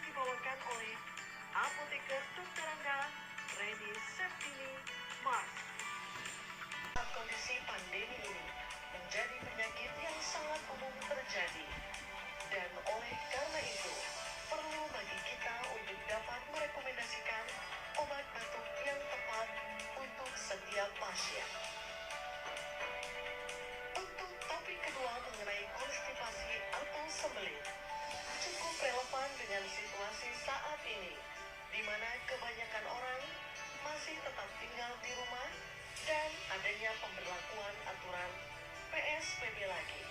dibawakan oleh Apoteker Dr. Anda, Reni Septini, Mars. Kondisi pandemi ini menjadi penyakit yang sangat umum terjadi. Dan oleh karena itu, perlu bagi kita untuk dapat merekomendasikan obat batuk yang tepat untuk setiap pasien. Untuk topik kedua mengenai konstipasi atau sembelit, cukup relevan dengan situasi saat ini, di mana kebanyakan orang masih tetap tinggal di rumah dan adanya pemberlakuan aturan PSBB lagi.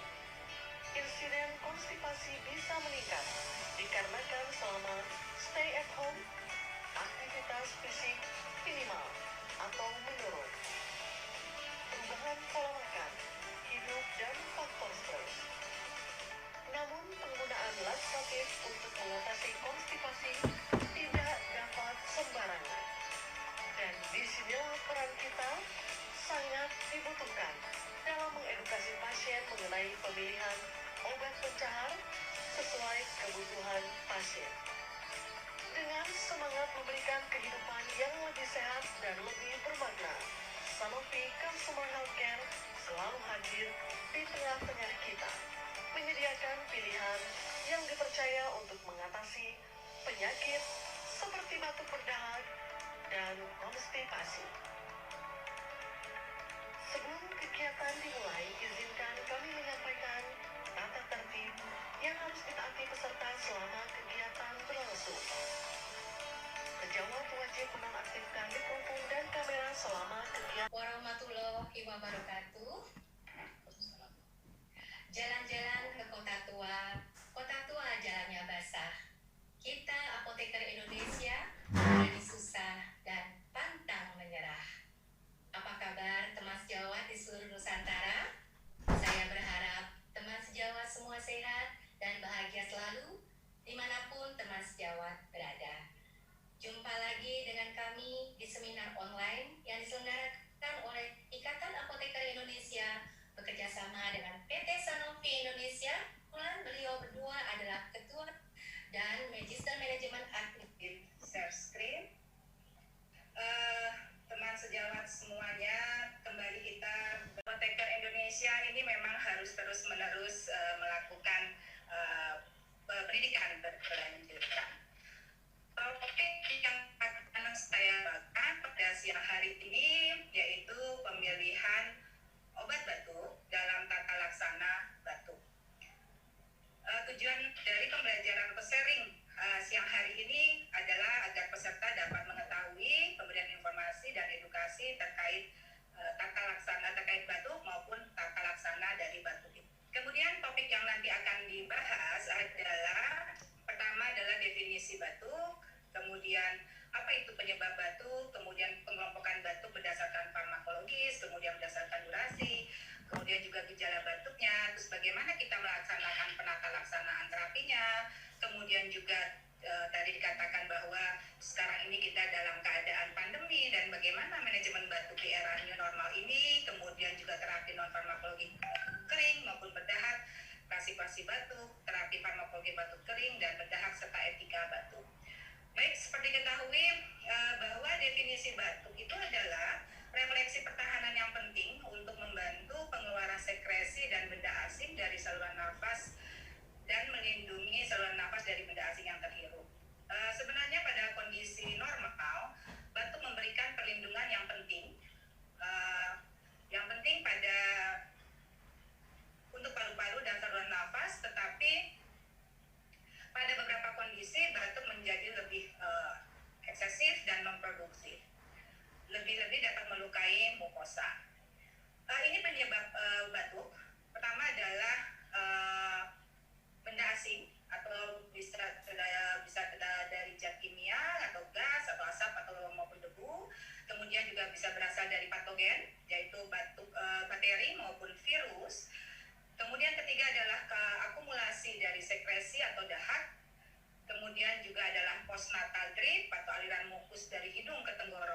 Insiden konstipasi bisa meningkat dikarenakan selama stay at home, aktivitas fisik minimal atau menurun, perubahan pola makan, hidup, dan faktor stres. Namun, penggunaan laksatif untuk mengatasi konstipasi tidak dapat sembarangan. Dan disinilah peran kita sangat dibutuhkan dalam mengedukasi pasien mengenai pemilihan obat pencahar sesuai kebutuhan pasien. Dengan semangat memberikan kehidupan yang lebih sehat dan lebih bermakna, Sanofi Consumer Healthcare selalu hadir di tengah-tengah kita, menyediakan pilihan yang dipercaya untuk mengatasi penyakit seperti batuk berdahak dan konstipasi. Sebelum kegiatan dimulai, izinkan kami menyampaikan tata tertib yang harus ditaati peserta selama kegiatan berlangsung. Sejawat wajib menonaktifkan mikrofon dan kamera selama kegiatan. Warahmatullahi wabarakatuh. Jalan-jalan ke kota tua jalannya basah. Kita apoteker Indonesia berani susah dan pantang menyerah. Apa kabar teman sejawat di seluruh Nusantara? Saya berharap teman sejawat semua sehat dan bahagia selalu dimanapun teman sejawat berada. Jumpa lagi dengan kami di seminar online yang diselenggarakan oleh Ikatan Apoteker Indonesia bekerjasama dengan PT Sanofi Indonesia. Kebetulan beliau berdua adalah Ketua dan Magister Manajemen Aktif Share Screen. Teman sejawat semuanya, kembali kita Apoteker Indonesia ini memang harus terus-menerus melakukan pendidikan berkelanjutan. Topik yang akan saya bawakan pada siang hari ini yaitu pemilihan obat batuk dalam tata laksana batuk. Tujuan dari pembelajaran sharing siang hari ini adalah agar peserta dapat mengetahui pemberian informasi dan edukasi terkait tata laksana terkait batuk maupun tata laksana dari batuk. Kemudian topik yang nanti akan dibahas adalah pertama adalah definisi batuk, kemudian apa itu penyebab batuk, kemudian pengelompokan batuk berdasarkan farmakologis, kemudian berdasarkan durasi, kemudian juga gejala batuknya, terus bagaimana kita melaksanakan penata laksanaan terapinya, kemudian juga tadi dikatakan bahwa sekarang ini kita dalam keadaan pandemi dan bagaimana manajemen batuk di era new normal ini, kemudian juga terapi non farmakologi kering maupun berdahak, klasifikasi batuk, terapi farmakologi batuk kering dan berdahak serta etika batuk. Baik, seperti diketahui bahwa definisi batuk itu adalah refleksi pertahanan yang penting untuk membantu pengeluaran sekresi dan benda asing dari saluran nafas dan melindungi saluran nafas dari benda asing yang terhirup. Sebenarnya pada kondisi normal, batuk memberikan perlindungan yang penting. Yang penting pada untuk paru-paru dan saluran nafas, tetapi pada beberapa kondisi batuk menjadi lebih eksesif dan memproduksi. Lebih-lebih dapat melukai mukosa. Ini penyebab batuk. Pertama adalah benda asing atau bisa dari zat kimia atau gas atau asap atau maupun debu. Kemudian juga bisa berasal dari patogen, yaitu batuk bakteri maupun virus. Kemudian ketiga adalah akumulasi dari sekresi atau dahak. Kemudian juga adalah postnatal drip atau aliran mukus dari hidung ke tenggorokan.